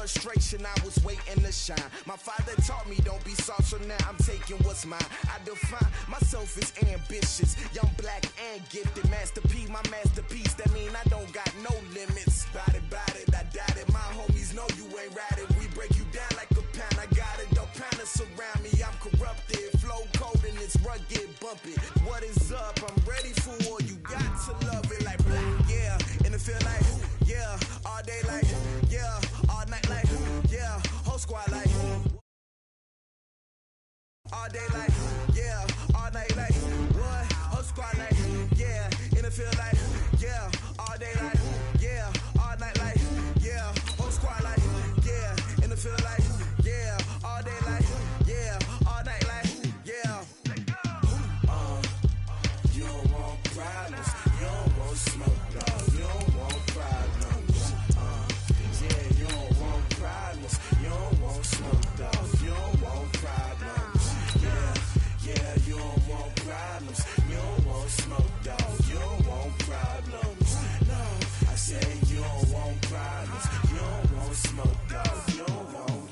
frustration, I was waiting to shine. My father taught me don't be soft, so now I'm taking what's mine. I define myself as ambitious, young, black, and gifted. Master P, my masterpiece, that mean I don't got no limits. Bout it, I doubt it. My homies know you ain't ratted. We break you down like a pound. I got it, don't pound us around me. I'm corrupted, flow cold and it's rugged, bumpy. What is up? I'm ready for war. You got to love it like black, yeah. And it feel like, yeah. All day like, yeah. All night like, yeah. Whole squad like, all day like, yeah. All night like, what? Whole squad like, yeah. And it feel like, yeah. All day like, yeah. All night like, yeah. Whole squad like, yeah. And it feel like, yeah. All day like, yeah. All night like, yeah. You don't want problems. You don't want smoke, dog. You don't want problems. Yeah, you don't want problems. You don't want smoke, dog. You don't want problems. Yeah, you don't want problems. You don't want smoke, dog. You don't want problems. No, I say you don't want problems. You don't want smoke, dog. You don't want.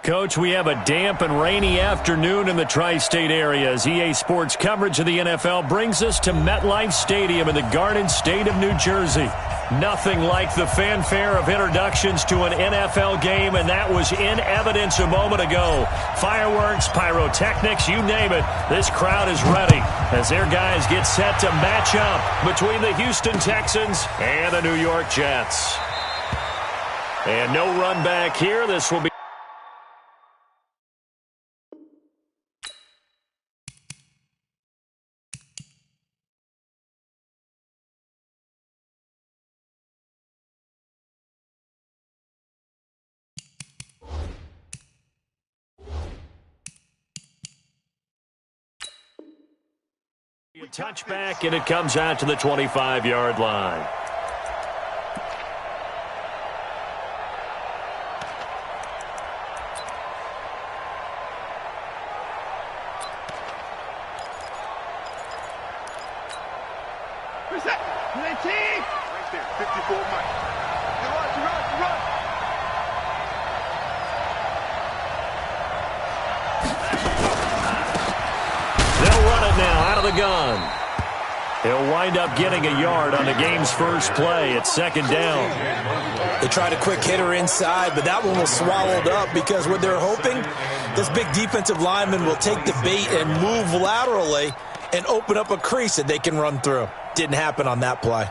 Coach, we have a damp and rainy afternoon in the tri-state area as EA Sports coverage of the NFL brings us to MetLife Stadium in the Garden State of New Jersey. Nothing like the fanfare of introductions to an NFL game, and that was in evidence a moment ago. Fireworks, pyrotechnics, you name it. This crowd is ready as their guys get set to match up between the Houston Texans and the New York Jets. And no run back here. This will be a touchback, and it comes out to the 25-yard line. Where's that? 19! Right there, 54 Mike. Run. They'll run it now out of the gun. He'll wind up getting a yard on the game's first play. It's second down. They tried a quick hitter inside, but that one was swallowed up because what they're hoping, this big defensive lineman will take the bait and move laterally and open up a crease that they can run through. Didn't happen on that play.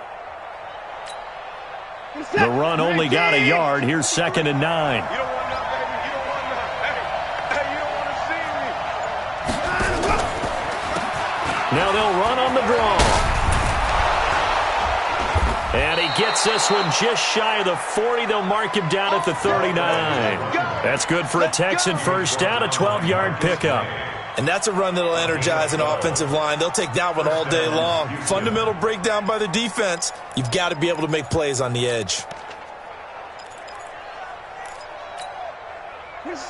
The run only got a yard. Here's second and 9. You don't want none, baby. You don't want none. Hey, you don't want to see me. Now they'll run on the draw. And he gets this one just shy of the 40. They'll mark him down at the 39. That's good for a Texan first down, a 12-yard pickup. And that's a run that'll energize an offensive line. They'll take that one all day long. Fundamental breakdown by the defense. You've got to be able to make plays on the edge.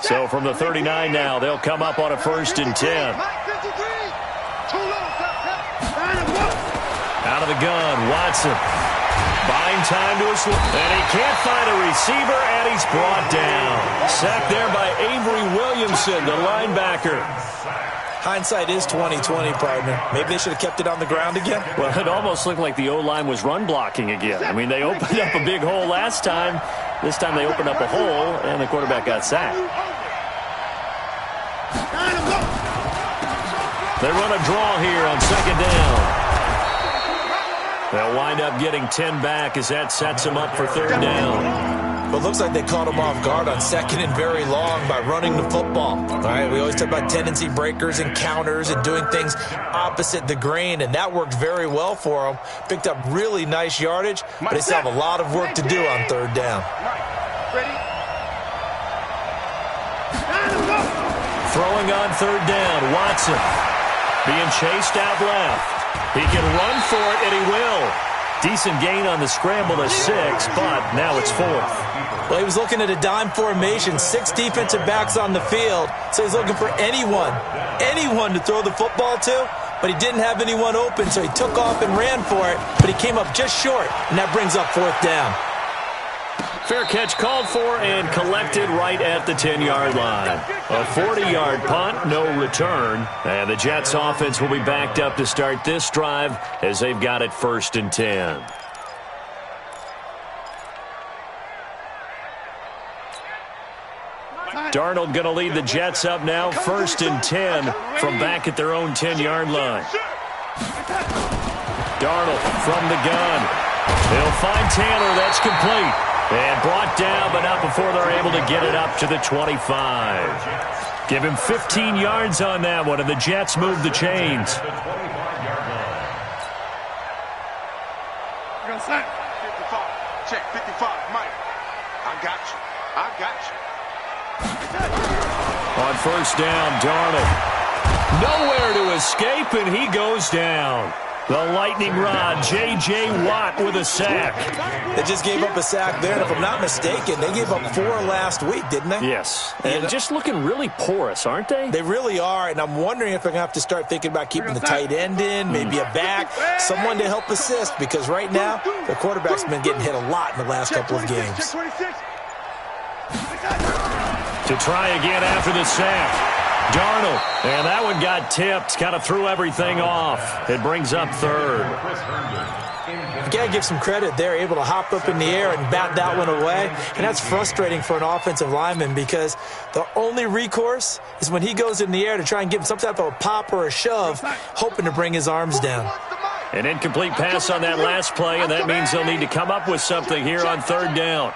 So from the 39 now, they'll come up on a first and 10. Out of the gun, Watson. Buying time to his left. And he can't find a receiver, and he's brought down. Sacked there by Avery Williamson, the linebacker. Hindsight is 20/20, partner. Maybe they should have kept it on the ground again. Well, it almost looked like the O-line was run blocking again. I mean, they opened up a big hole last time. This time they opened up a hole, and the quarterback got sacked. They run a draw here on second down. They'll wind up getting 10 back as that sets them up for third down. but looks like they caught him off guard on second and very long by running the football. All right, we always talk about tendency breakers and counters and doing things opposite the grain, and that worked very well for him. Picked up really nice yardage, but they still have a lot of work to do on third down. Throwing on third down, Watson being chased out left. He can run for it, and he will. Decent gain on the scramble to 6, but now it's 4th. Well, he was looking at a dime formation, 6 defensive backs on the field, so he's looking for anyone to throw the football to, but he didn't have anyone open, so he took off and ran for it, but he came up just short, and that brings up 4th down. Fair catch called for and collected right at the 10-yard line. A 40-yard punt, no return. And the Jets offense will be backed up to start this drive as they've got it 1st and 10. Darnold going to lead the Jets up now, 1st and 10 from back at their own 10-yard line. Darnold from the gun. They'll find Taylor. That's complete. And brought down, but not before they're able to get it up to the 25. Give him 15 yards on that one, and the Jets move the chains. 55. Check 55, Mike. I got you. On 1st down, Darnold. Nowhere to escape, and he goes down. The lightning rod, J.J. Watt with a sack. They just gave up a sack there, and if I'm not mistaken, they gave up 4 last week, didn't they? Yes. And just looking really porous, aren't they? They really are, and I'm wondering if they're going to have to start thinking about keeping the tight end in, maybe a back, someone to help assist, because right now, the quarterback's been getting hit a lot in the last couple of games. To try again after the sack. Darnold, and that one got tipped, kind of threw everything off. It brings up 3rd. You got to give some credit. They're able to hop up in the air and bat that one away, and that's frustrating for an offensive lineman because the only recourse is when he goes in the air to try and give him some type of a pop or a shove, hoping to bring his arms down. An incomplete pass on that last play, and that means they'll need to come up with something here on 3rd down.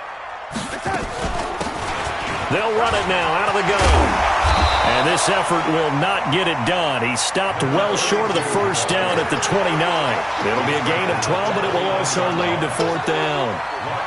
They'll run it now out of the gun. And this effort will not get it done. He stopped well short of the 1st down at the 29. It'll be a gain of 12, but it will also lead to 4th down.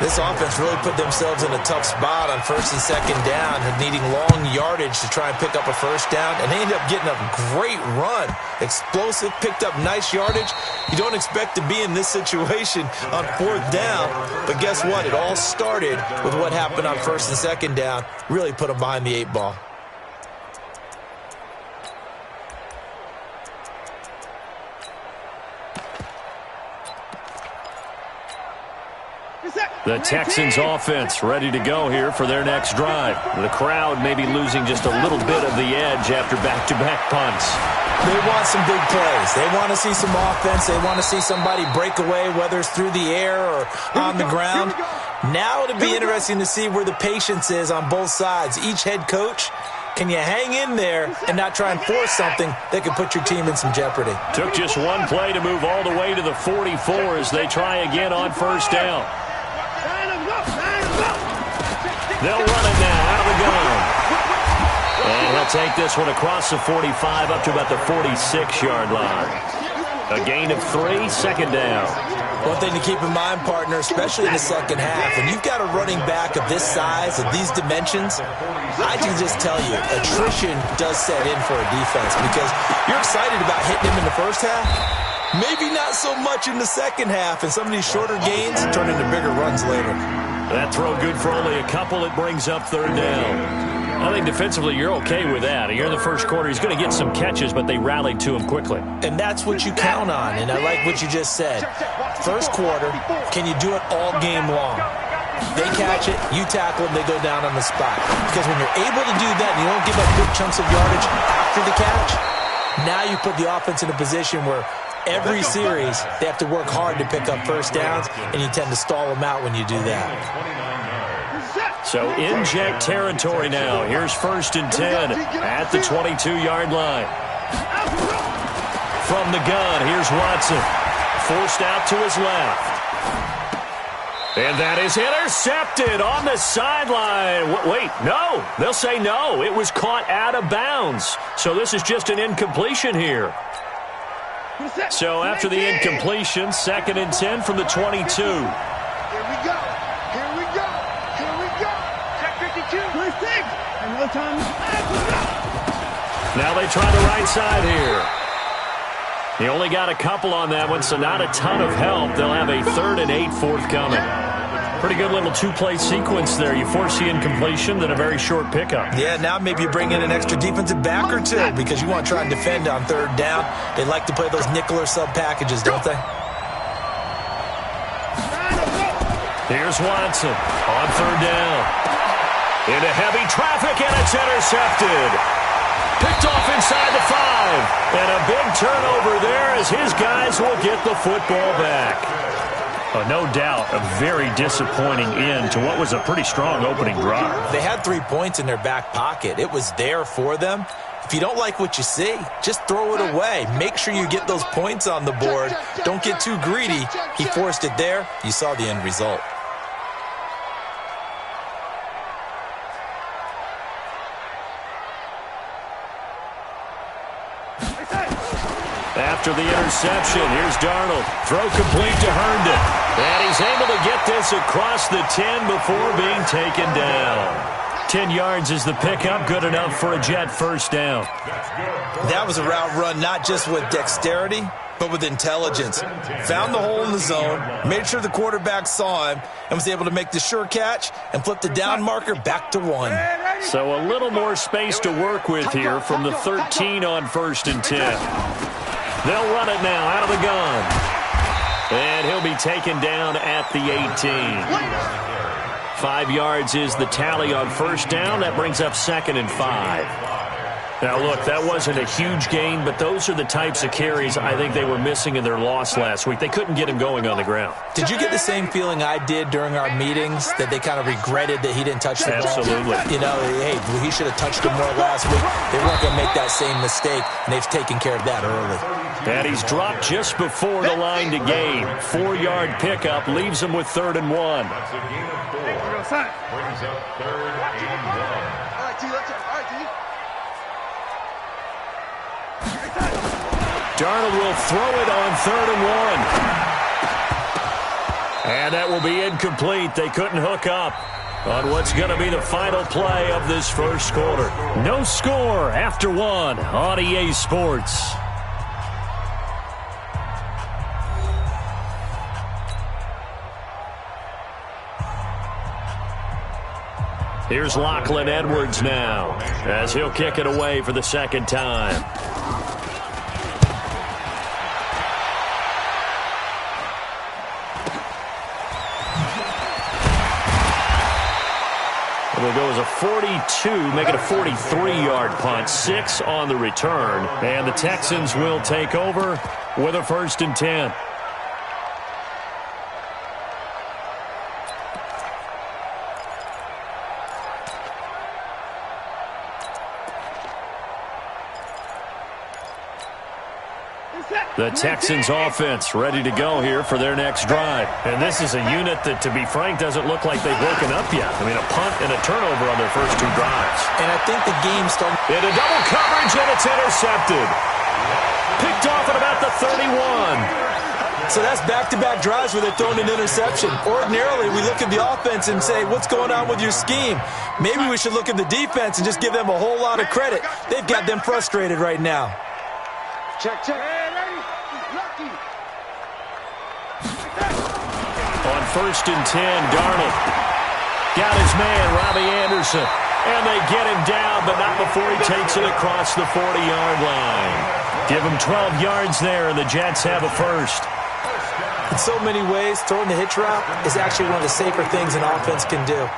This offense really put themselves in a tough spot on 1st and 2nd down, needing long yardage to try and pick up a 1st down, and they ended up getting a great run. Explosive, picked up nice yardage. You don't expect to be in this situation on 4th down, but guess what? It all started with what happened on 1st and 2nd down. Really put them behind the 8 ball. The Texans offense ready to go here for their next drive. The crowd may be losing just a little bit of the edge after back-to-back punts. They want some big plays. They want to see some offense. They want to see somebody break away, whether it's through the air or on the ground. Now it'll be interesting to see where the patience is on both sides. Each head coach, can you hang in there and not try and force something that could put your team in some jeopardy? Took just one play to move all the way to the 44 as they try again on 1st down. They'll run it now out of the gun. And he'll take this one across the 45 up to about the 46-yard line. A gain of 3, 2nd down. One thing to keep in mind, partner, especially in the second half, when you've got a running back of this size, of these dimensions, I can just tell you, attrition does set in for a defense because you're excited about hitting him in the first half. Maybe not so much in the second half, and some of these shorter gains turn into bigger runs later. That throw good for only a couple. It brings up 3rd down. I think defensively you're okay with that. Here in the first quarter, he's going to get some catches, but they rallied to him quickly. And that's what you count on, and I like what you just said. First quarter, can you do it all game long? They catch it, you tackle them, they go down on the spot. Because when you're able to do that and you don't give up big chunks of yardage after the catch, now you put the offense in a position where every series, they have to work hard to pick up 1st downs, and you tend to stall them out when you do that. So inject territory now. Here's 1st and 10 at the 22-yard line. From the gun, here's Watson. Forced out to his left. And that is intercepted on the sideline. Wait, no. They'll say no. It was caught out of bounds. So this is just an incompletion here. So after the incompletion, 2nd and 10 from the 22. Here we go. Here we go. Here we go. Check 52. First six. And no time. Now they try the right side here. He only got a couple on that one, so not a ton of help. They'll have a 3rd and 8 forthcoming. Pretty good little 2-play sequence there. You force the incompletion, then a very short pickup. Yeah, now maybe you bring in an extra defensive back or two because you want to try and defend on 3rd down. They like to play those nickel or sub packages, don't they? Here's Watson on 3rd down. Into heavy traffic, and it's intercepted. Picked off inside the 5. And a big turnover there as his guys will get the football back. No doubt a very disappointing end to what was a pretty strong opening drive. They had 3 points in their back pocket. It was there for them. If you don't like what you see, just throw it away. Make sure you get those points on the board. Don't get too greedy. He forced it there. You saw the end result. After the interception, here's Darnold. Throw complete to Herndon. And he's able to get this across the 10 before being taken down. 10 yards is the pickup. Good enough for a Jet first down. That was a route run not just with dexterity, but with intelligence. Found the hole in the zone, made sure the quarterback saw him, and was able to make the sure catch and flip the down marker back to 1. So a little more space to work with here from the 13 on 1st and 10. They'll run it now out of the gun. And he'll be taken down at the 18. 5 yards is the tally on 1st down. That brings up 2nd and 5. Now, look, that wasn't a huge gain, but those are the types of carries I think they were missing in their loss last week. They couldn't get him going on the ground. Did you get the same feeling I did during our meetings, that they kind of regretted that he didn't touch the ball? Absolutely. You know, hey, he should have touched it more last week. They weren't going to make that same mistake, and they've taken care of that early. And he's dropped just before the line to gain. 4-yard pickup leaves him with 3rd and 1. That's a gain of 4. Brings up 3rd and 1. All right, T, let's go. All right, T. Darnold will throw it on 3rd and 1. And that will be incomplete. They couldn't hook up on what's going to be the final play of this first quarter. No score after 1 on EA Sports. Here's Lachlan Edwards now as he'll kick it away for the 2nd time. It'll go as a 42, make it a 43-yard punt, 6 on the return. And the Texans will take over with a 1st and 10. The Texans offense ready to go here for their next drive. And this is a unit that, to be frank, doesn't look like they've woken up yet. I mean, a punt and a turnover on their first 2 drives. And I think the game's starting. Into double coverage, and it's intercepted. Picked off at about the 31. So that's back-to-back drives where they're throwing an interception. Ordinarily, we look at the offense and say, what's going on with your scheme? Maybe we should look at the defense and just give them a whole lot of credit. They've got them frustrated right now. Check, check. Lucky. On 1st and 10, Darnold got his man, Robbie Anderson. And they get him down, but not before he takes it across the 40-yard line. Give him 12 yards there, and the Jets have a 1st. In so many ways, throwing the hitch route is actually one of the safer things an offense can do.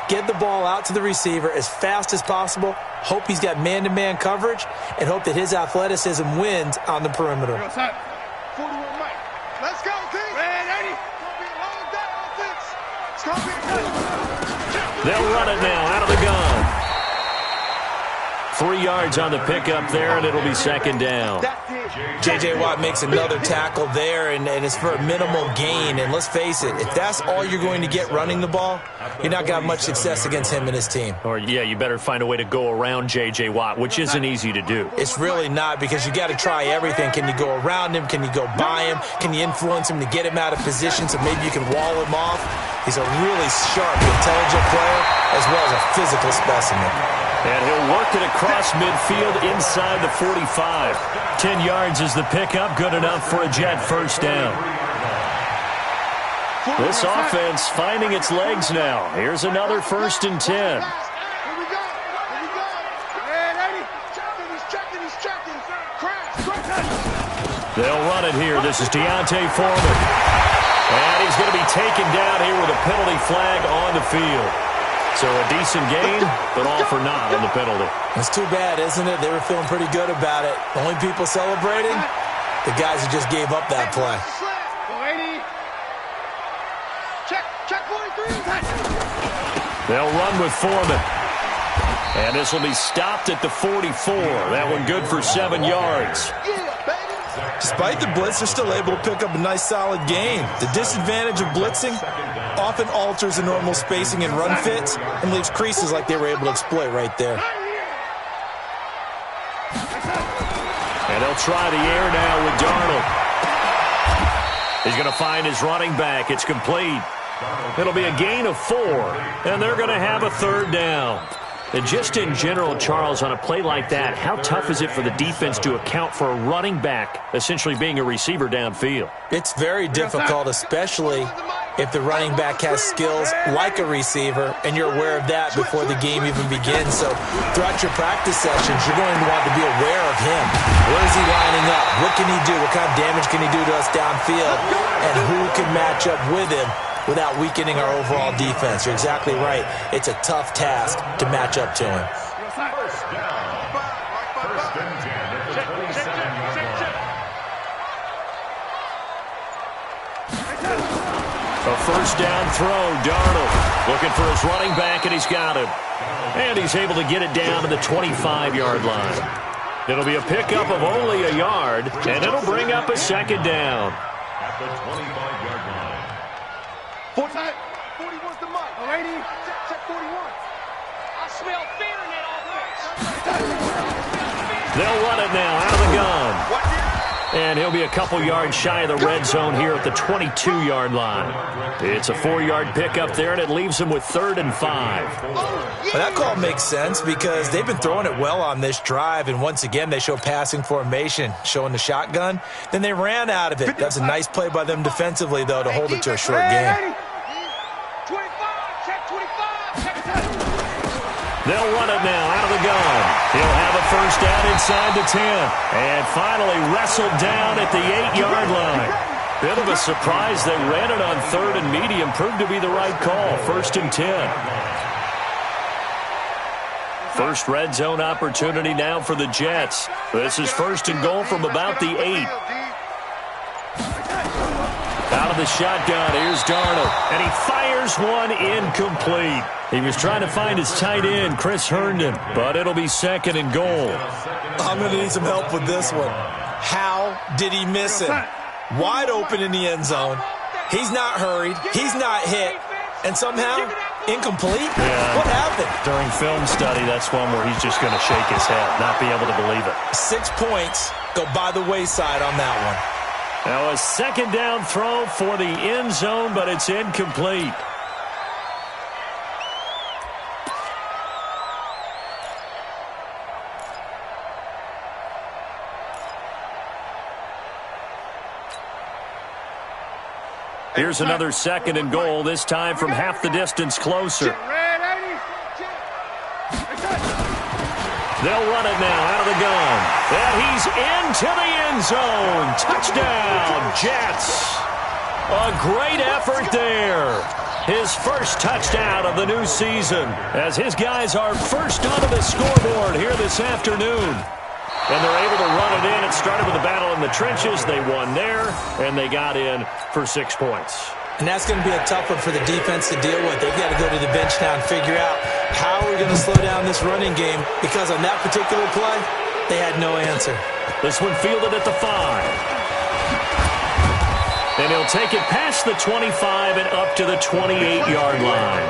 Get the ball out to the receiver as fast as possible, hope he's got man-to-man coverage, and hope that his athleticism wins on the perimeter. 41 Mike. Let's go, King. Ready? It's gonna be a long day offense. It's gonna be a They'll run it now out of the gun. 3 yards on the pickup there, and it'll be second down. J.J. Watt makes another tackle there, and it's for a minimal gain. And let's face it, if that's all you're going to get running the ball, you're not going to have much success against him and his team. Or, yeah, you better find a way to go around J.J. Watt, which isn't easy to do. It's really not, because you got to try everything. Can you go around him? Can you go by him? Can you influence him to get him out of position so maybe you can wall him off? He's a really sharp, intelligent player as well as a physical specimen. And he'll work it across midfield inside the 45. 10 yards is the pickup, good enough for a Jet first down. This offense finding its legs now. Here's another 1st and 10. Here we go. Here we go. Hey, lady. He's checking. Crash. They'll run it here. This is Deontay Foreman. And he's going to be taken down here with a penalty flag on the field. So a decent game, but all for naught on the penalty. It's too bad, isn't it? They were feeling pretty good about it. The only people celebrating, the guys who just gave up that play. Check 43. They'll run with Foreman. And this will be stopped at the 44. That one good for 7 yards. Despite the blitz, they're still able to pick up a nice, solid gain. The disadvantage of blitzing often alters the normal spacing and run fits and leaves creases like they were able to exploit right there. And they'll try the air now with Darnold. He's going to find his running back. It's complete. It'll be a gain of 4, and they're going to have a 3rd down. And just in general, Charles, on a play like that, how tough is it for the defense to account for a running back essentially being a receiver downfield? It's very difficult, especially if the running back has skills like a receiver, and you're aware of that before the game even begins. So throughout your practice sessions, you're going to want to be aware of him. Where is he lining up? What can he do? What kind of damage can he do to us downfield? And who can match up with him without weakening our overall defense? You're exactly right. It's a tough task to match up to him. A 1st down throw, Darnold looking for his running back, and he's got him. And he's able to get it down to the 25-yard line. It'll be a pickup of only a yard, and it'll bring up a 2nd down. At the 25-yard line. 41's the mark. Alrighty. Check 41. I smell fear in that offense. They'll run it now out of the gun. And he'll be a couple yards shy of the red zone here at the 22-yard line. It's a 4-yard pickup there, and it leaves him with 3rd and 5. Well, that call makes sense because they've been throwing it well on this drive, and once again they show passing formation, showing the shotgun. Then they ran out of it. That's a nice play by them defensively, though, to hold it to a short game. 25. Check 25. They'll run it now out of the gun. He'll have a 1st down inside the 10. And finally wrestled down at the 8-yard line. Bit of a surprise. They ran it on 3rd and medium. Proved to be the right call. 1st and 10. First red zone opportunity now for the Jets. This is 1st and goal from about the 8. Out of the shotgun, here's Darnold. And he fires one incomplete. He was trying to find his tight end, Chris Herndon, but it'll be 2nd and goal. I'm going to need some help with this one. How did he miss him? Wide open in the end zone. He's not hurried. He's not hit. And somehow, incomplete? Yeah. What happened? During film study, that's one where he's just going to shake his head, not be able to believe it. 6 points go by the wayside on that one. Now a 2nd down throw for the end zone, but it's incomplete. Here's another 2nd and goal, this time from half the distance closer. They'll run it now out of the gun. And he's into the end zone. Touchdown, Jets. A great effort there. His first touchdown of the new season as his guys are first onto the scoreboard here this afternoon. And they're able to run it in. It started with a battle in the trenches. They won there, and they got in for 6 points. And that's going to be a tough one for the defense to deal with. They've got to go to the bench now and figure out How are we going to slow down this running game? Because on that particular play, they had no answer. This one fielded at the 5. And he'll take it past the 25 and up to the 28-yard line.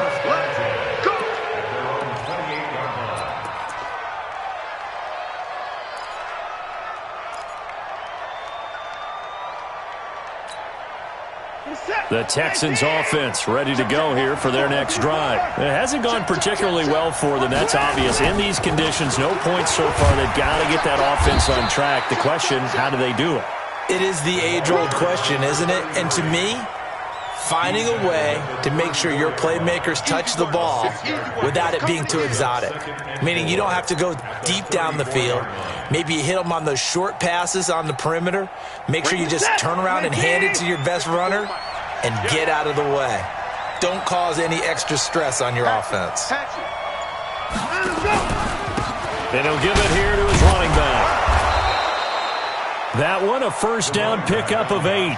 The Texans offense ready to go here for their next drive. It hasn't gone particularly well for them. That's obvious. In these conditions, no points so far. They've got to get that offense on track. The question, how do they do it? It is the age-old question, isn't it? And to me, finding a way to make sure your playmakers touch the ball without it being too exotic. Meaning you don't have to go deep down the field. Maybe you hit them on those short passes on the perimeter. Make sure you just turn around and hand it to your best runner and get out of the way. Don't cause any extra stress on your offense. And he'll give it here to his running back. That one, a first down pickup of 8.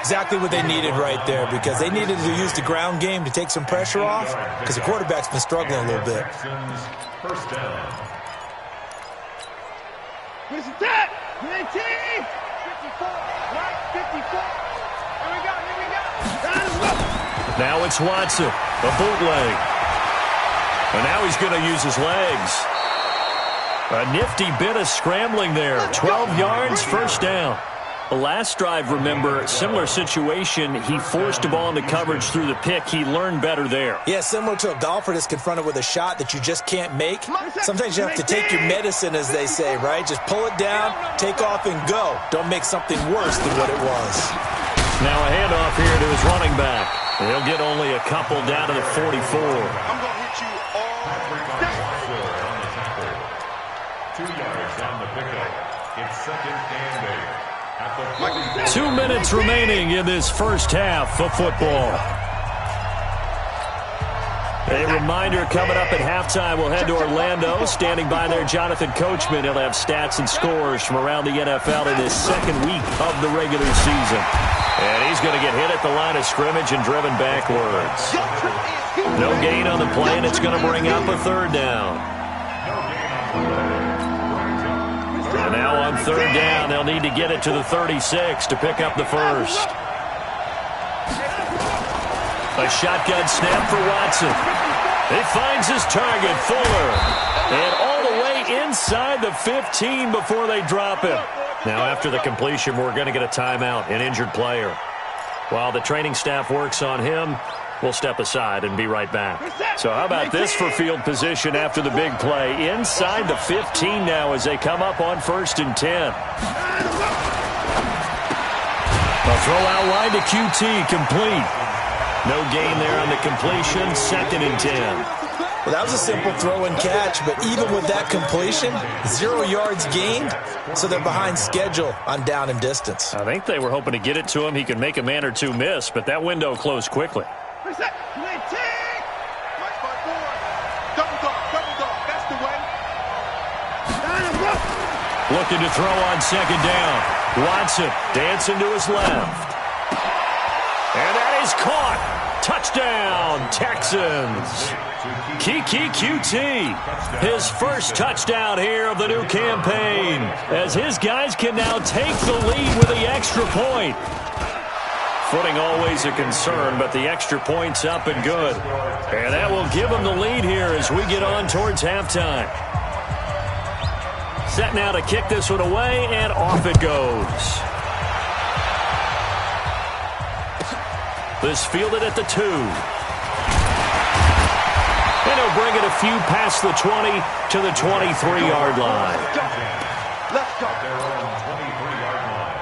Exactly what they needed right there, because they needed to use the ground game to take some pressure off, because the quarterback's been struggling a little bit. First down. Where's the tap? 19! 54, right? 54. Here we go, here we go. Now it's Watson, a bootleg. And now he's going to use his legs. A nifty bit of scrambling there. 12 yards, first down. The last drive, remember, similar situation. He forced the ball into coverage through the pick. He learned better there. Yeah, similar to a golfer that's confronted with a shot that you just can't make. Sometimes you have to take your medicine, as they say, right? Just pull it down, take off, and go. Don't make something worse than what it was. Now a handoff here to his running back. He'll get only a couple down to the 44. I'm going to hit you all day. 2 yards on the pickup. It's second and 8. 2 minutes remaining in this first half of football. A reminder coming up at halftime, we'll head to Orlando. Standing by there, Jonathan Coachman. He'll have stats and scores from around the NFL in this second week of the regular season. And he's going to get hit at the line of scrimmage and driven backwards. No gain on the play, and it's going to bring up a third down. And now on third down, they'll need to get it to the 36 to pick up the first. A shotgun snap for Watson. He finds his target, Fuller. And all the way inside the 15 before they drop him. Now after the completion, we're going to get a timeout, an injured player. While the training staff works on him, we'll step aside and be right back. So how about this for field position after the big play? Inside the 15 now as they come up on 1st and 10. A throw out line to QT, complete. No gain there on the completion, 2nd and 10. Well, that was a simple throw and catch, but even with that completion, 0 yards gained, so they're behind schedule on down and distance. I think they were hoping to get it to him. He could make a man or two miss, but that window closed quickly. Where's that? 19! Right by 4. Double dog, that's the way. Looking to throw on 2nd down. Watson dancing to his left. And that is caught. Touchdown, Texans. Kiki QT, his first touchdown here of the new campaign, as his guys can now take the lead with the extra point. Footing always a concern, but the extra point's up and good. And that will give them the lead here as we get on towards halftime. Set now to kick this one away, and off it goes. This fielded at the 2. And he'll bring it a few past the 20 to the 23-yard line. Let's go. Their own 23-yard line.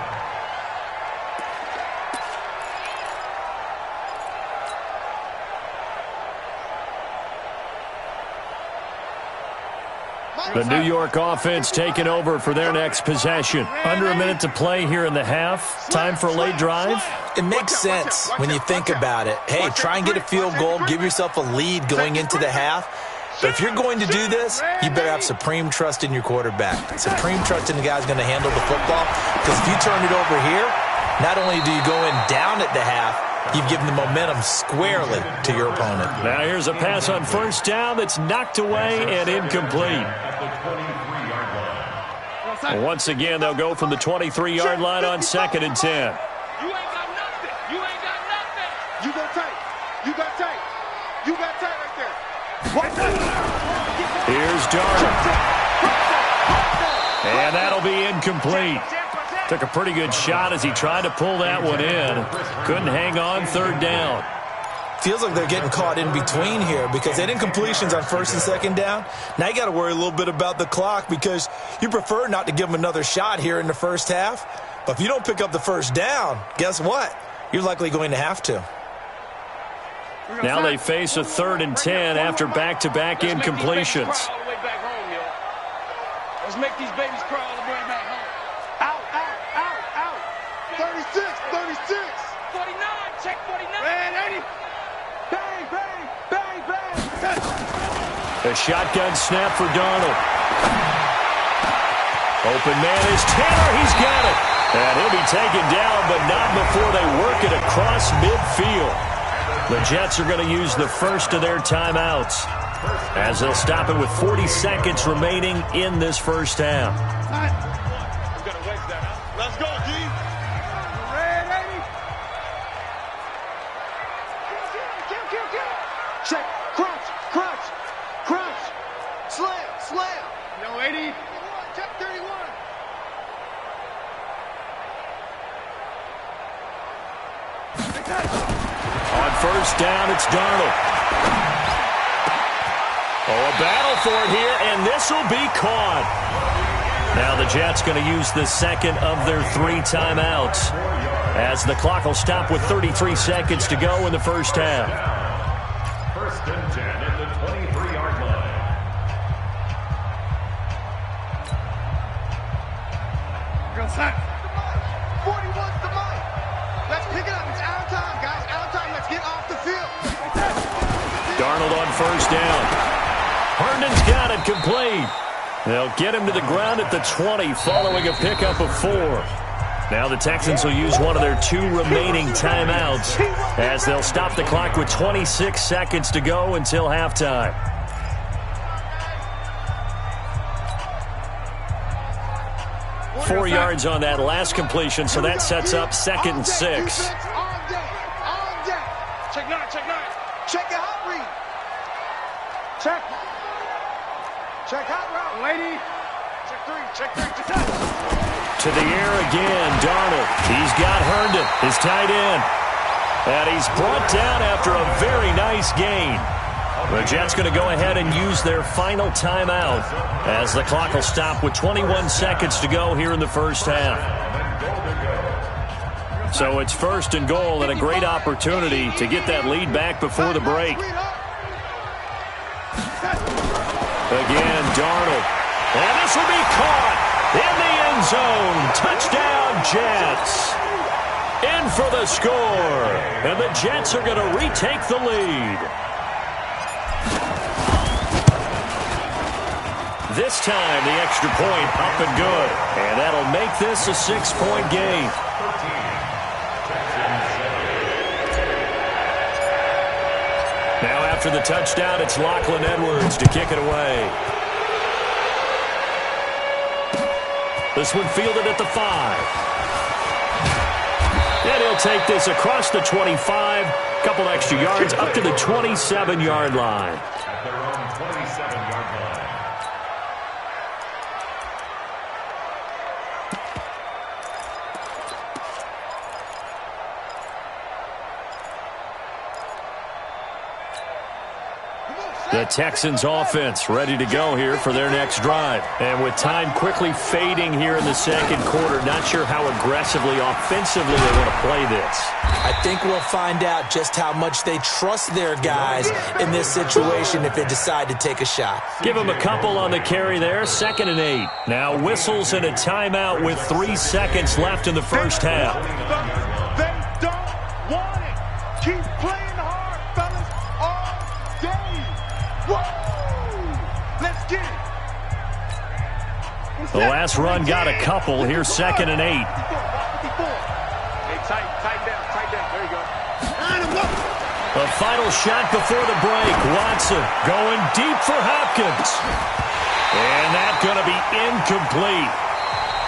The New York offense taking over for their next possession. Under a minute to play here in the half. Time for a late drive. It makes sense when you think about it. Hey, try and get a field goal, give yourself a lead going into the half. But if you're going to do this, you better have supreme trust in your quarterback. Supreme trust in the guy's going to handle the football. Because if you turn it over here, not only do you go in down at the half, you've given the momentum squarely to your opponent. Now here's a pass on first down that's knocked away and incomplete. Once again, they'll go from the 23-yard line on 2nd and 10. You ain't got nothing. You ain't got nothing. You got tight. You got tight. You got tight right there. Here's Darnold. And that'll be incomplete. Took a pretty good shot as he tried to pull that one in. Couldn't hang on 3rd down. Feels like they're getting caught in between here because they didn't incompletions on 1st and 2nd down. Now you got to worry a little bit about the clock because you prefer not to give them another shot here in the first half. But if you don't pick up the 1st down, guess what? You're likely going to have to. Now they face a 3rd and 10 after back-to-back incompletions. Let's make these babies cry all the way back home. Out, out, out, out. 36, 36. 49, check 49. Man, 80. Bang, bang, bang, bang. A shotgun snap for Darnold. Open man is Taylor. He's got it. And he'll be taken down, but not before they work it across midfield. The Jets are going to use the first of their timeouts as they'll stop it with 40 seconds remaining in this first half. Let's go, G. Red 80. Check. Crunch, crunch, crunch. Slam, slam. No, 80. Check 31. On first down, it's Darnold. Oh, a battle for it here, and this will be caught. Now the Jets going to use the second of their 3 timeouts as the clock will stop with 33 seconds to go in the first half. 1st and 10 at the 23-yard line. Go set. 41's the mic. Let's pick it up. It's out of time, guys. Out of time. Let's get off the field. Darnold on first down. Herndon's got it complete. They'll get him to the ground at the 20 following a pickup of 4. Now the Texans will use one of their 2 remaining timeouts as they'll stop the clock with 26 seconds to go until halftime. Four yards on that last completion, so that sets up 2nd and 6. On deck. Check 9, check 9. Check your hot read. Check. Check hot route, lady. Check 3, check 3, check 3. To the air again, Darnold. He's got Herndon, his tight end. And he's brought down after a very nice gain. The Jets going to go ahead and use their final timeout as the clock will stop with 21 seconds to go here in the first half. So it's 1st and goal and a great opportunity to get that lead back before the break. Again, Darnold. And this will be caught in the end zone. Touchdown, Jets. In for the score. And the Jets are going to retake the lead. This time, the extra point up and good. And that'll make this a 6-point game. Now after the touchdown, it's Lachlan Edwards to kick it away. This one fielded at the 5. And he'll take this across the 25. Couple extra yards up to the 27-yard line. At their own 27-yard line. The Texans offense ready to go here for their next drive. And with time quickly fading here in the second quarter, not sure how aggressively, offensively they want to play this. I think we'll find out just how much they trust their guys in this situation if they decide to take a shot. Give them a couple on the carry there, 2nd and 8. Now whistles and a timeout with 3 seconds left in the first half. They don't want it. Keep playing hard, fellas, all day. Whoa! Let's get it. The last run got a couple. Here's 2nd and 8. Hey, tight down. There you go. A final shot before the break. Watson going deep for Hopkins. And that's going to be incomplete.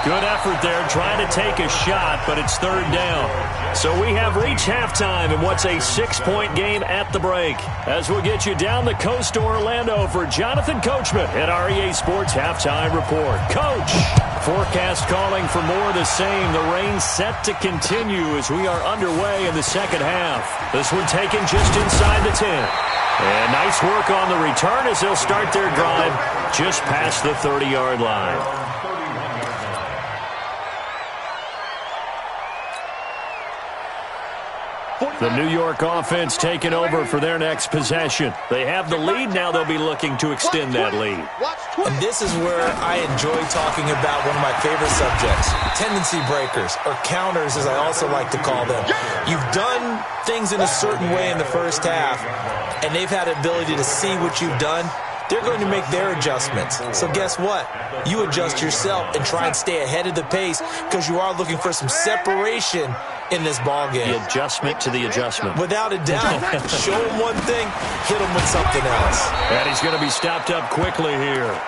Good effort there trying to take a shot, but it's third down. So we have reached halftime in what's a 6-point game at the break. As we'll get you down the coast to Orlando for Jonathan Coachman at our EA Sports Halftime Report. Coach, forecast calling for more of the same. The rain set to continue as we are underway in the second half. This one taken just inside the 10. And nice work on the return as they'll start their drive just past the 30-yard line. The New York offense taking over for their next possession. They have the lead. Now they'll be looking to extend that lead. And this is where I enjoy talking about one of my favorite subjects, tendency breakers, or counters as I also like to call them. You've done things in a certain way in the first half, and they've had the ability to see what you've done. They're going to make their adjustments. So guess what? You adjust yourself and try and stay ahead of the pace because you are looking for some separation in this ball game. The adjustment to the adjustment. Without a doubt. Show him one thing, hit him with something else. And he's going to be stopped up quickly here.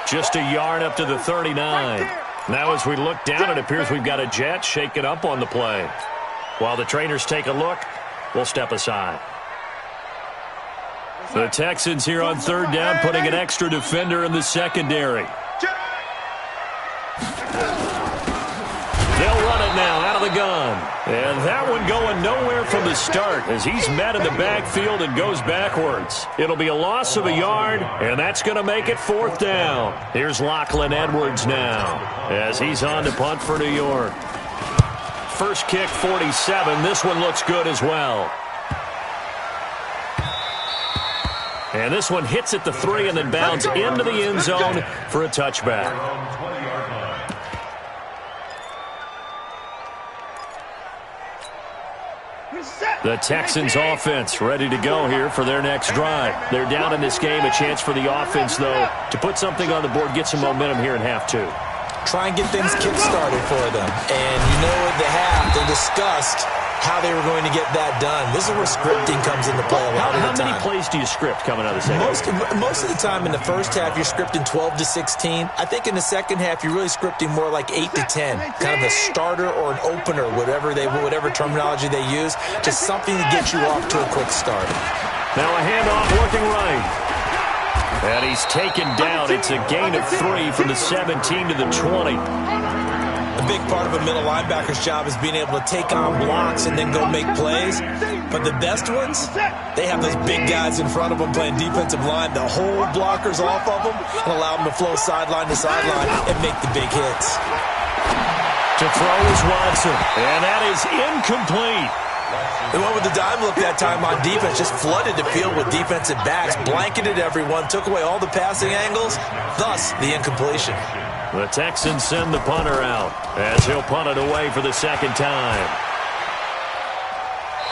Just a yard up to the 39. Now as we look down, it appears we've got a jet shaking up on the play. While the trainers take a look, we'll step aside. The Texans here on third down, putting an extra defender in the secondary. They'll run it now out of the gun. And that one going nowhere from the start as he's met in the backfield and goes backwards. It'll be a loss of a yard, and that's going to make it fourth down. Here's Lachlan Edwards now as he's on to punt for New York. First kick, 47. This one looks good as well. And this one hits at the 3 and then bounds into the end zone for a touchback. The Texans offense ready to go here for their next drive. They're down in this game. A chance for the offense, though, to put something on the board, get some momentum here in half two. Try and get things kick-started for them. And you know at the half, they discussed how they were going to get that done. This is where scripting comes into play a lot of the time. How many plays do you script coming out of the second half? Most of the time in the first half, you're scripting 12 to 16. I think in the second half, you're really scripting more like 8 to 10. Kind of a starter or an opener, whatever terminology they use. Just something to get you off to a quick start. Now a handoff looking right. And he's taken down. It's a gain of 3 from the 17 to the 20. A big part of a middle linebacker's job is being able to take on blocks and then go make plays. But the best ones, they have those big guys in front of them playing defensive line to hold blockers off of them and allow them to flow sideline to sideline and make the big hits. To throw is Watson, and that is incomplete. They went with the dime look that time on defense, just flooded the field with defensive backs, blanketed everyone, took away all the passing angles, thus the incompletion. The Texans send the punter out as he'll punt it away for the second time.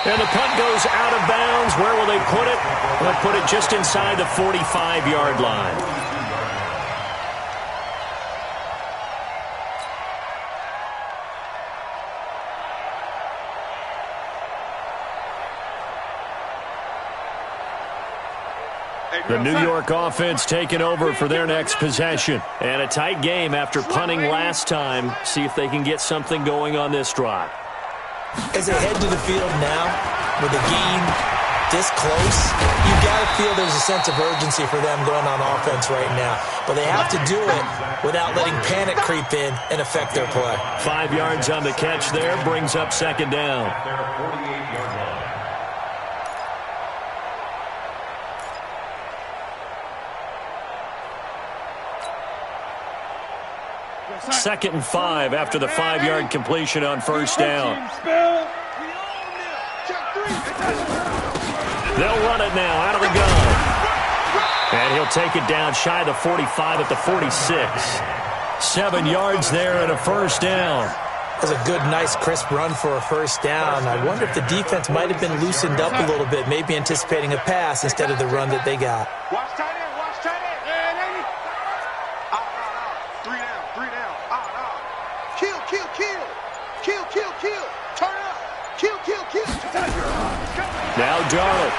And the punt goes out of bounds. Where will they put it? They'll put it just inside the 45-yard line. The New York offense taking over for their next possession. And a tight game after punting last time. See if they can get something going on this drive. As they head to the field now, with the game this close, you've got to feel there's a sense of urgency for them going on offense right now. But they have to do it without letting panic creep in and affect their play. 5 yards on the catch there, brings up second down. Second and 5 after the 5-yard completion on first down. They'll run it now out of the gun. And he'll take it down shy of the 45 at the 46. 7 yards there and a first down. That was a good, nice, crisp run for a first down. I wonder if the defense might have been loosened up a little bit, maybe anticipating a pass instead of the run that they got. Watch tight end, watch tight end. Three down. Kill. Turn up. Kill. Now Darnold.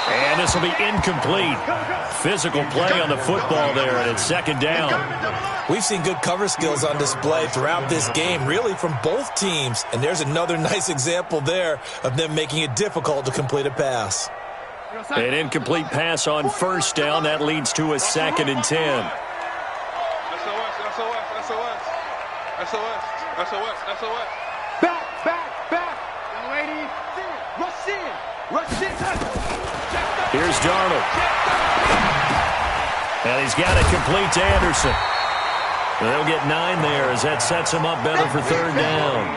And this will be incomplete. Physical play on the football there, and it's second down. We've seen good cover skills on display throughout this game, really from both teams. And there's another nice example there of them making it difficult to complete a pass. An incomplete pass on first down. That leads to a 2nd and 10. SOS. Back. Young lady, rush in. Here's Darnold. And he's got it complete to Anderson. They'll get 9 there as that sets him up better for third down.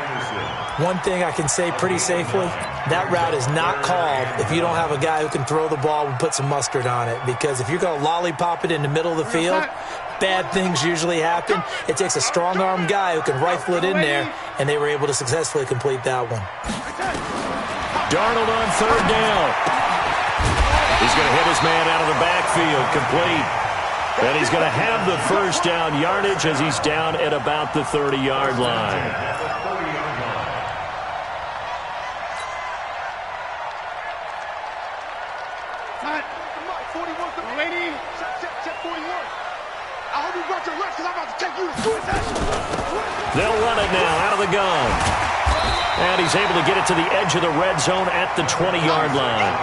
One thing I can say pretty safely, that route is not called if you don't have a guy who can throw the ball and put some mustard on it. Because if you're going to lollipop it in the middle of the field, bad things usually happen. It takes a strong-armed guy who can rifle it in there, and they were able to successfully complete that one. Darnold on third down. He's going to hit his man out of the backfield, complete. And he's going to have the first down yardage as he's down at about the 30-yard line. They'll run it now out of the gun. And he's able to get it to the edge of the red zone at the 20-yard line.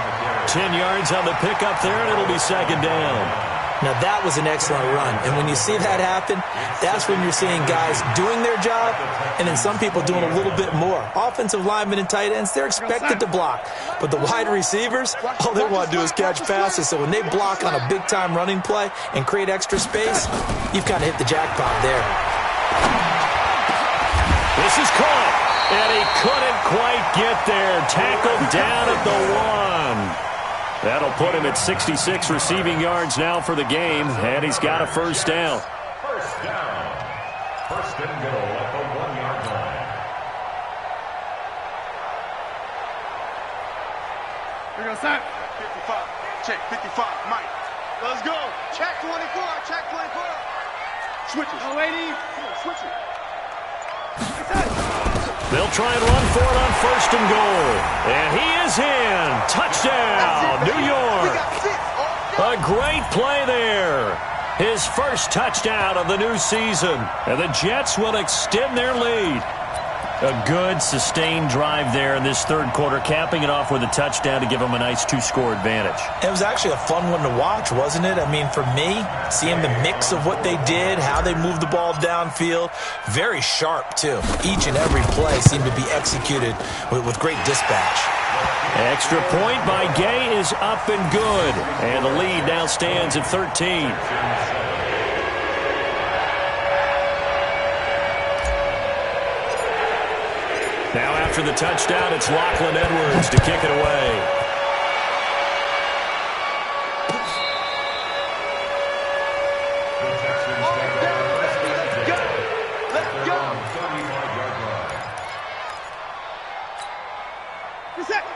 10 yards on the pickup there, and it'll be second down. Now, that was an excellent run. And when you see that happen, that's when you're seeing guys doing their job and then some people doing a little bit more. Offensive linemen and tight ends, they're expected to block. But the wide receivers, all they want to do is catch passes. So when they block on a big-time running play and create extra space, you've kind of hit the jackpot there. This is caught, and he couldn't quite get there. Tackled down at the 1. That'll put him at 66 receiving yards now for the game, and he's got a first down. First down. First and goal at the 1-yard line. We're going to start. 55. Check 55. Mike. Let's go. Check 24. Check 24. Switch it. Oh, lady. Come on, switch it. They'll try and run for it on first and goal. And he is in. Touchdown, New York. A great play there. His first touchdown of the new season. And the Jets will extend their lead. A good, sustained drive there in this third quarter, capping it off with a touchdown to give them a nice 2-score advantage. It was actually a fun one to watch, wasn't it? I mean, for me, seeing the mix of what they did, how they moved the ball downfield, very sharp, too. Each and every play seemed to be executed with great dispatch. Extra point by Gay is up and good. And the lead now stands at 13. Now after the touchdown, it's Lachlan Edwards to kick it away.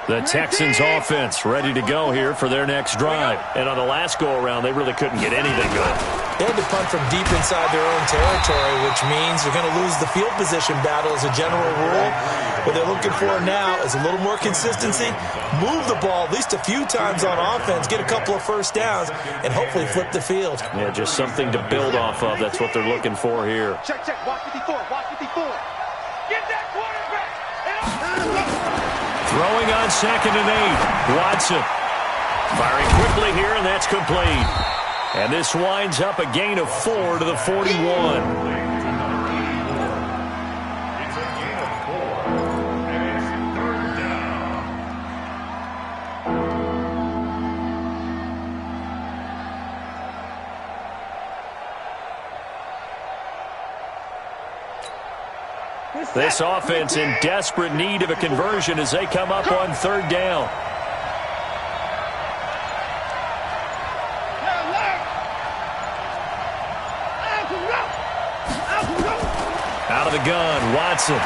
The Texans offense ready to go here for their next drive. And on the last go-around, they really couldn't get anything going. They had to punt from deep inside their own territory, which means they're going to lose the field position battle as a general rule. What they're looking for now is a little more consistency, move the ball at least a few times on offense, get a couple of first downs, and hopefully flip the field. Yeah, just something to build off of. That's what they're looking for here. Check. Watch 54. Watch 54. Get that quarterback. Throwing on 2nd and 8. Watson firing quickly here, and that's complete. And this winds up a gain of 4 to the 41. It's a gain of 4, and it's third down. This offense in desperate need of a conversion as they come up on third down. Out of the gun, Watson.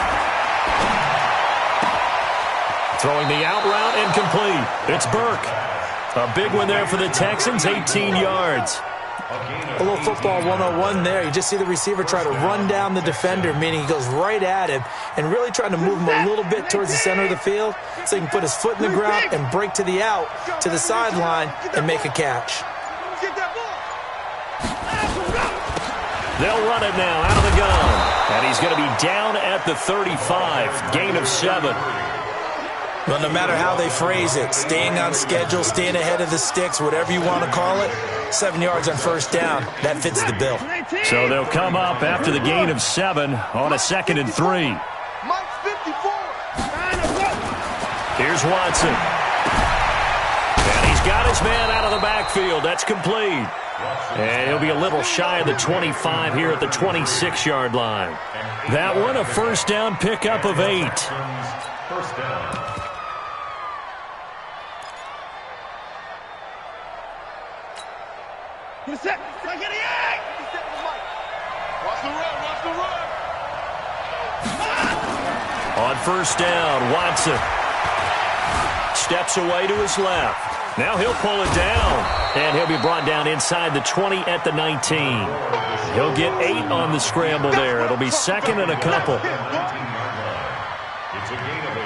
Throwing the out route, incomplete. It's Burke. A big one there for the Texans, 18 yards. A little football 101 there. You just see the receiver try to run down the defender, meaning he goes right at him and really trying to move him a little bit towards the center of the field so he can put his foot in the ground and break to the out, to the sideline, and make a catch. They'll run it now out of the gun. And he's going to be down at the 35. Gain of 7. Well, no matter how they phrase it, staying on schedule, staying ahead of the sticks, whatever you want to call it, 7 yards on first down, that fits the bill. So they'll come up after the gain of 7 on a 2nd and 3. Mike's 54. Here's Watson. And he's got his man out of the backfield. That's complete. And he'll be a little shy of the 25 here at the 26-yard line. That one, a first down pickup of 8. First down. Watch the run, watch the run. On first down, Watson steps away to his left. Now he'll pull it down, and he'll be brought down inside the 20 at the 19. He'll get 8 on the scramble there. It'll be 2nd and a couple. It's a gain of 8.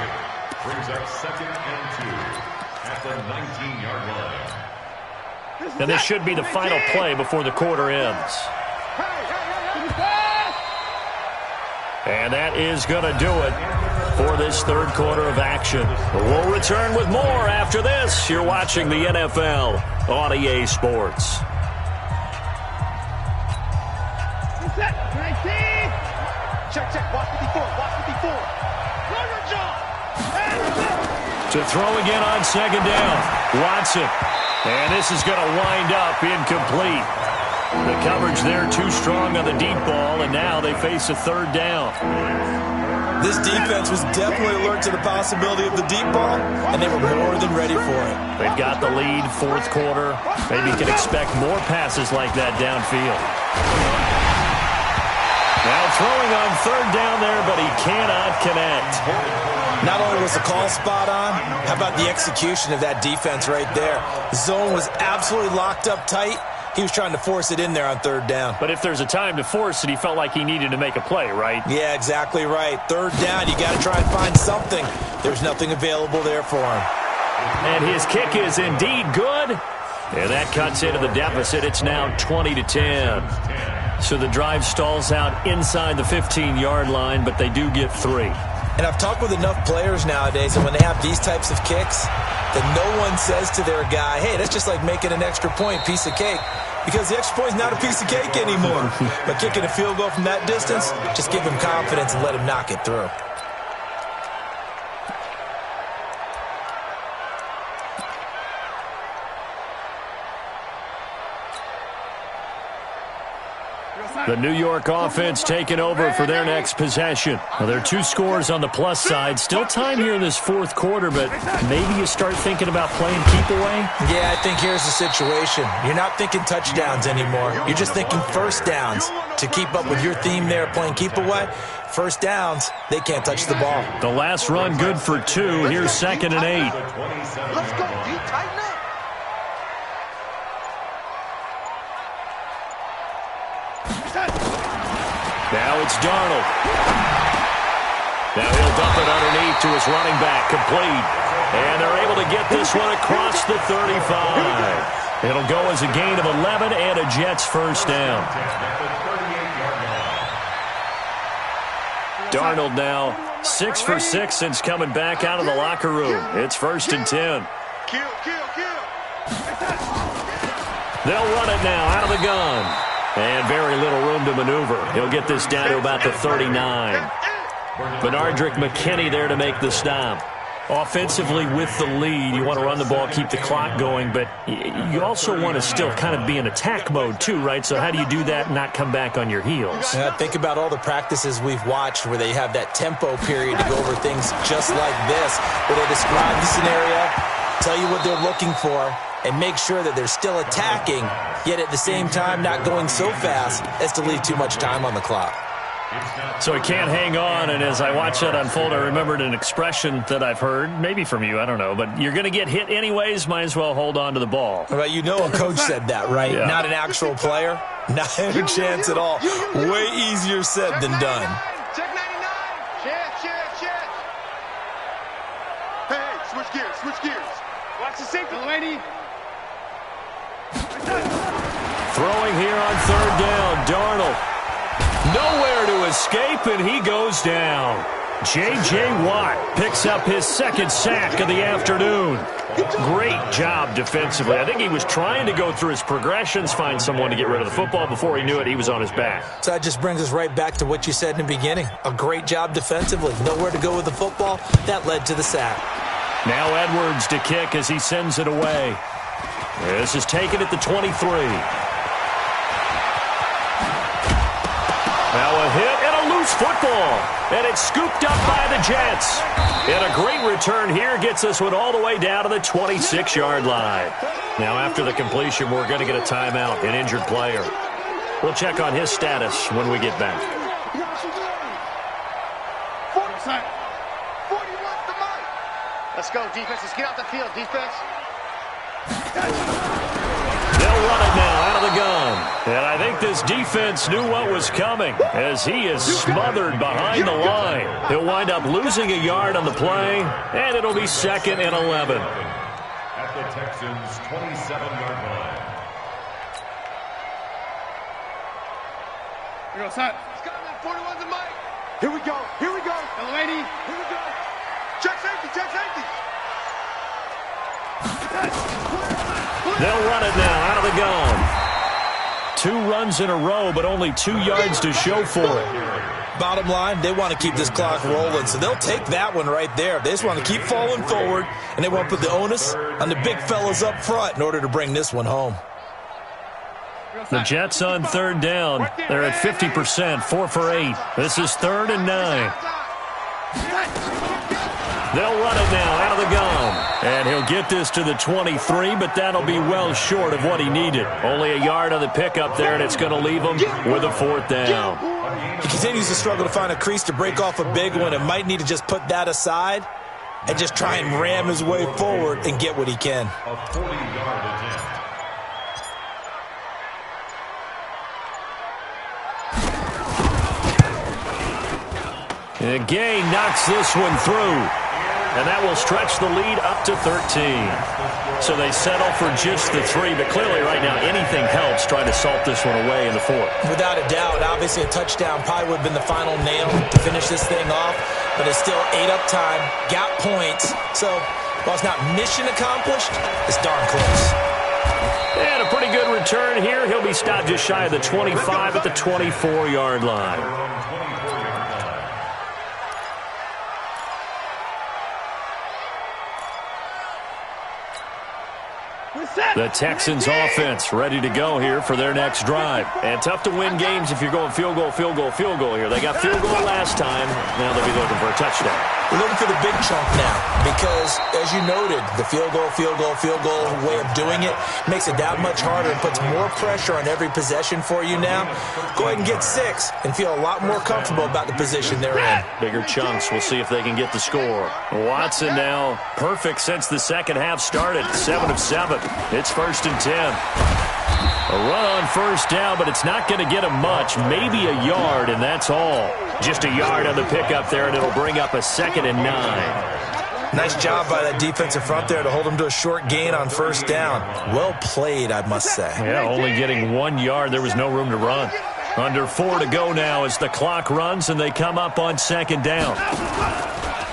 Brings up 2nd and 2 at the 19-yard line. And this should be the final play before the quarter ends. And that is going to do it for this third quarter of action. We'll return with more after this. You're watching the NFL on EA Sports. Check. Watch 54. To throw again on 2nd down. Watson. And this is going to wind up incomplete. The coverage there too strong on the deep ball, and now they face a 3rd down. This defense was definitely alert to the possibility of the deep ball, and they were more than ready for it. They've got the lead, 4th quarter. Maybe you can expect more passes like that downfield. Now throwing on 3rd down there, but he cannot connect. Not only was the call spot on, how about the execution of that defense right there? The zone was absolutely locked up tight. He was trying to force it in there on 3rd down. But if there's a time to force it, he felt like he needed to make a play, right? Yeah, exactly right. 3rd down, you got to try and find something. There's nothing available there for him. And his kick is indeed good. And that cuts into the deficit. It's now 20-10. So the drive stalls out inside the 15-yard line, but they do get 3. And I've talked with enough players nowadays, and when they have these types of kicks, that no one says to their guy, hey, that's just like making an extra point, piece of cake. Because the extra point is not a piece of cake anymore. But kicking a field goal from that distance, just give him confidence and let him knock it through. The New York offense taking over for their next possession. Well, there are 2 scores on the plus side. Still time here in this 4th quarter, but maybe you start thinking about playing keep away? Yeah, I think here's the situation. You're not thinking touchdowns anymore. You're just thinking first downs. To keep up with your theme there, playing keep away, first downs, they can't touch the ball. The last run good for 2. Here's 2nd and 8. Let's go, D. Tighten up. Now it's Darnold. Now he'll dump it underneath to his running back, complete. And they're able to get this one across the 35. It'll go as a gain of 11 and a Jets first down. Darnold now 6 for 6 since coming back out of the locker room. It's 1st and 10. Kill. They'll run it now out of the gun. And very little room to maneuver. He'll get this down to about the 39. Benardrick McKinney there to make the stop. Offensively with the lead, you want to run the ball, keep the clock going, but you also want to still kind of be in attack mode too, right? So how do you do that and not come back on your heels? Think about all the practices we've watched where they have that tempo period to go over things just like this, where they describe the scenario, tell you what they're looking for, and make sure that they're still attacking, yet at the same time not going so fast as to leave too much time on the clock. So he can't hang on, and as I watched that unfold, I remembered an expression that I've heard, maybe from you, I don't know, but you're going to get hit anyways, might as well hold on to the ball. Well, you know a coach said that, right? Yeah. Not an actual player. Not a chance at all. Way easier said than done. Check 99. Check. Hey, switch gears. Watch the safety, lady. Throwing here on third down, Darnold. Nowhere to escape, and he goes down. J.J. Watt picks up his second sack of the afternoon. Great job defensively. I think he was trying to go through his progressions, find someone to get rid of the football. Before he knew it, he was on his back. So that just brings us right back to what you said in the beginning. A great job defensively. Nowhere to go with the football. That led to the sack. Now Edwards to kick as he sends it away. This is taken at the 23. Now a hit and a loose football. And it's scooped up by the Jets. And a great return here gets this one all the way down to the 26-yard line. Now after the completion, we're going to get a timeout, an injured player. We'll check on his status when we get back. 40. Let's go, defense. Let's get out the field, defense. They'll run it now out of the gun. And I think this defense knew what was coming as he is smothered behind the line. He'll wind up losing a yard on the play, and it'll be 2nd and 11. At the Texans' 27-yard line. Here we go, son. Scott, 41's a mic. Here we go. And lady. Here we go. Check safety. They'll run it now out of the gun. 2 runs in a row, but only 2 yards to show for it. Bottom line, they want to keep this clock rolling, so they'll take that one right there. They just want to keep falling forward, and they want to put the onus on the big fellas up front in order to bring this one home. The Jets on third down. They're at 50%, 4 for 8. This is 3rd and 9. They'll run it now out of the gun. And he'll get this to the 23, but that'll be well short of what he needed. Only a yard on the pickup there, and it's going to leave him with a 4th down. He continues to struggle to find a crease to break off a big one and might need to just put that aside and just try and ram his way forward and get what he can. A 40-yard attempt. And Gay knocks this one through. And that will stretch the lead up to 13. So they settle for just the 3, but clearly right now anything helps trying to salt this one away in the 4th. Without a doubt, obviously a touchdown probably would have been the final nail to finish this thing off, but it's still 8 up time, got points. So while it's not mission accomplished, it's darn close. And a pretty good return here. He'll be stopped just shy of the 25 at the 24-yard line. The Texans offense ready to go here for their next drive. And tough to win games if you're going field goal here. They got field goal last time. Now they'll be looking for a touchdown. We're looking for the big chunk now because, as you noted, the field goal way of doing it makes it that much harder and puts more pressure on every possession for you now. Go ahead and get 6 and feel a lot more comfortable about the position they're in. Bigger chunks. We'll see if they can get the score. Watson now perfect since the second half started. 7 of 7. It's 1st and 10. A run on first down, but it's not going to get him much. Maybe a yard, and that's all. Just a yard on the pickup there, and it'll bring up a 2nd and 9. Nice job by that defensive front there to hold him to a short gain on first down. Well played, I must say. Yeah, only getting 1 yard. There was no room to run. Under 4 to go now as the clock runs, and they come up on 2nd down.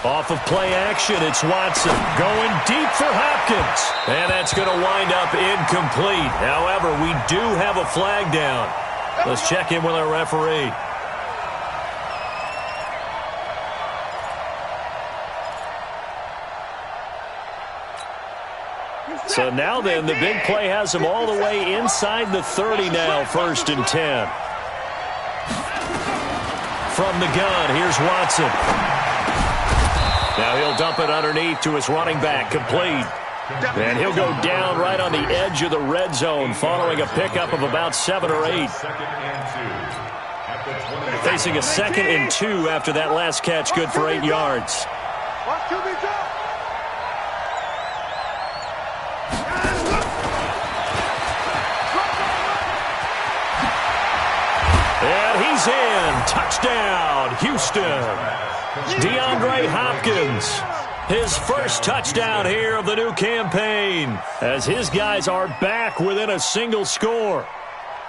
Off of play action, it's Watson going deep for Hopkins. And that's going to wind up incomplete. However, we do have a flag down. Let's check in with our referee. So now then, the big play has him all the way inside the 30 now, 1st and 10. From the gun, here's Watson. Now he'll dump it underneath to his running back, complete. And he'll go down right on the edge of the red zone following a pickup of about 7 or 8. Facing a 2nd and 2 after that last catch, good for 8 yards. And he's in. Touchdown, Houston. DeAndre Hopkins. His first touchdown here of the new campaign as his guys are back within a single score.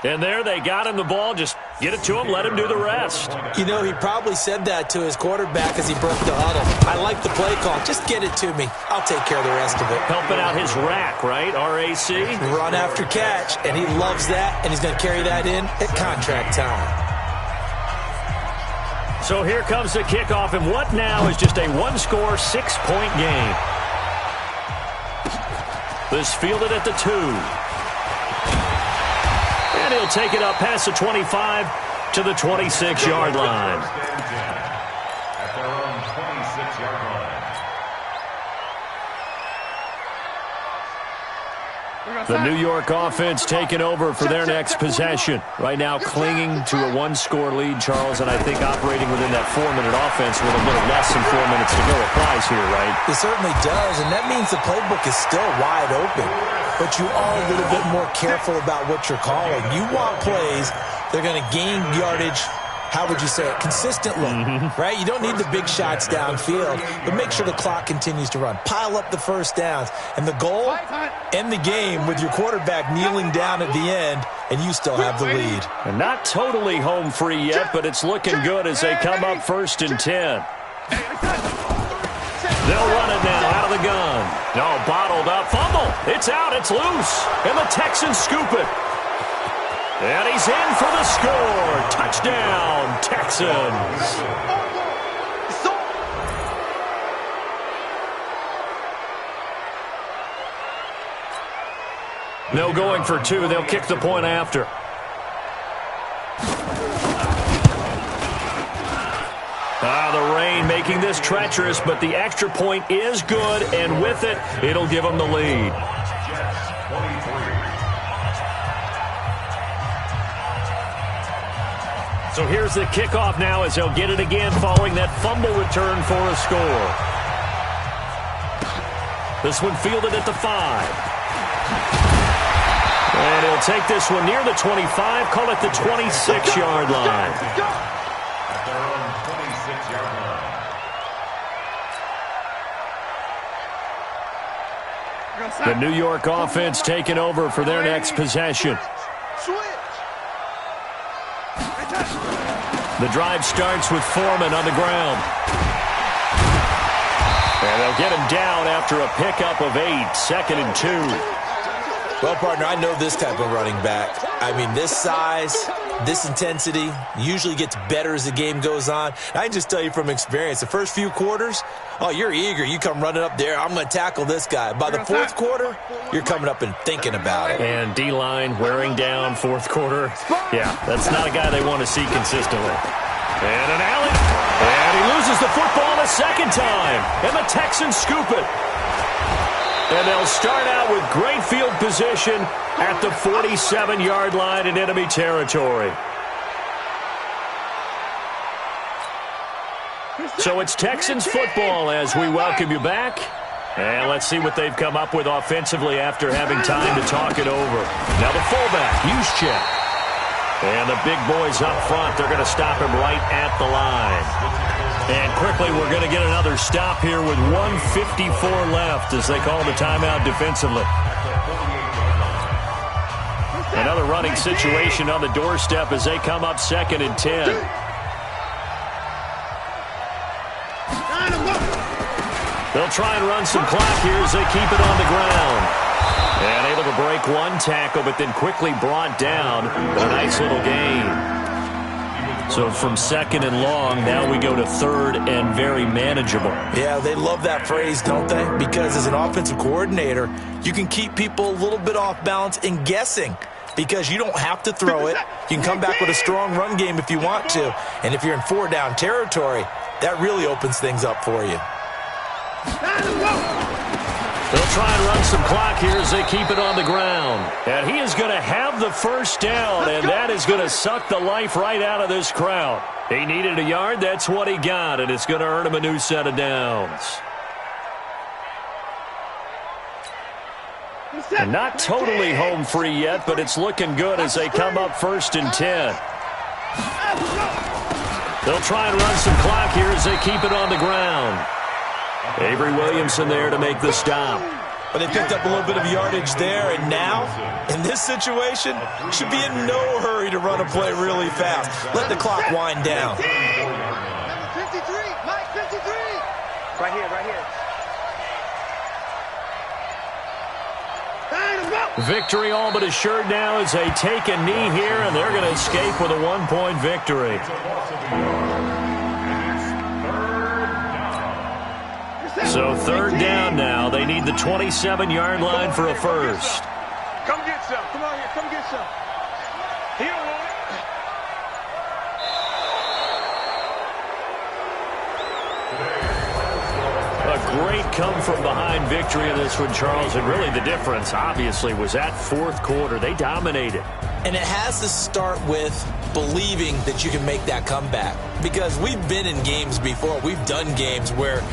And there they got him the ball. Just get it to him, let him do the rest. You know, he probably said that to his quarterback as he broke the huddle. I like the play call. Just get it to me. I'll take care of the rest of it. Helping out his rack, right? RAC? Run after catch, and he loves that, and he's going to carry that in at contract time. So here comes the kickoff, and what now is just a one-score, 6-point game. This fielded at the 2. And he'll take it up past the 25 to the 26-yard line. At their own 26-yard line. The New York offense taking over for their next possession. Right now clinging to a one-score lead, Charles, and I think operating within that 4-minute offense with a little less than 4 minutes to go applies here, right? It certainly does, and that means the playbook is still wide open. But you are a little bit more careful about what you're calling. You want plays that are going to gain yardage, how would you say it, consistently, right? You don't need the big shots downfield, but make sure the clock continues to run. Pile up the first downs. And the goal, end the game with your quarterback kneeling down at the end, and you still have the lead. And not totally home free yet, but it's looking good as they come up 1st and 10. They'll run it now out of the gun. No, bottled up. Fumble. It's out. It's loose. And the Texans scoop it. And he's in for the score. Touchdown, Texans. No going for 2. They'll kick the point after. The rain making this treacherous, but the extra point is good, and with it, it'll give them the lead. So here's the kickoff now as they'll get it again following that fumble return for a score. This one fielded at the 5. And he'll take this one near the 25, call it the 26-yard line. The New York offense taking over for their next possession. The drive starts with Foreman on the ground. And they'll get him down after a pickup of 8, 2nd and 2. Well, partner, I know this type of running back. I mean, this size, this intensity usually gets better as the game goes on. I can just tell you from experience, the first few quarters, oh, you're eager. You come running up there, I'm going to tackle this guy. By the 4th quarter, you're coming up and thinking about it. And D-line wearing down 4th quarter. Yeah, that's not a guy they want to see consistently. And an alley. And he loses the football the 2nd time. And the Texans scoop it. And they'll start out with great field position at the 47-yard line in enemy territory. So it's Texans football as we welcome you back. And let's see what they've come up with offensively after having time to talk it over. Now the fullback, Juszczyk. And the big boys up front, they're going to stop him right at the line. And quickly, we're going to get another stop here with 1:54 left as they call the timeout defensively. Another running situation on the doorstep as they come up 2nd and 10. They'll try and run some clock here as they keep it on the ground. And able to break one tackle, but then quickly brought down. A nice little gain. So from 2nd and long, now we go to 3rd and very manageable. Yeah, they love that phrase, don't they? Because as an offensive coordinator, you can keep people a little bit off balance and guessing because you don't have to throw it. You can come back with a strong run game if you want to. And if you're in 4-down territory, that really opens things up for you. They'll try and run some clock here as they keep it on the ground. And he is going to have the first down, and that is going to suck the life right out of this crowd. He needed a yard. That's what he got, and it's going to earn him a new set of downs. And not totally home free yet, but it's looking good as they come up 1st and 10. They'll try and run some clock here as they keep it on the ground. Avery Williamson there to make the stop. But they picked up a little bit of yardage there, and now, in this situation, should be in no hurry to run a play really fast. Let the clock wind down. Number 53, Mike 53. Right here, right here. Victory all but assured now as they take a knee here, and they're going to escape with a 1-point victory. So 3rd down now. They need the 27-yard line for a first. Come get some. Come on here. Come get some. He don't want it. A great come-from-behind victory in this one, Charles. And really the difference, obviously, was that 4th quarter. They dominated. And it has to start with believing that you can make that comeback. Because we've been in games before. We've done games where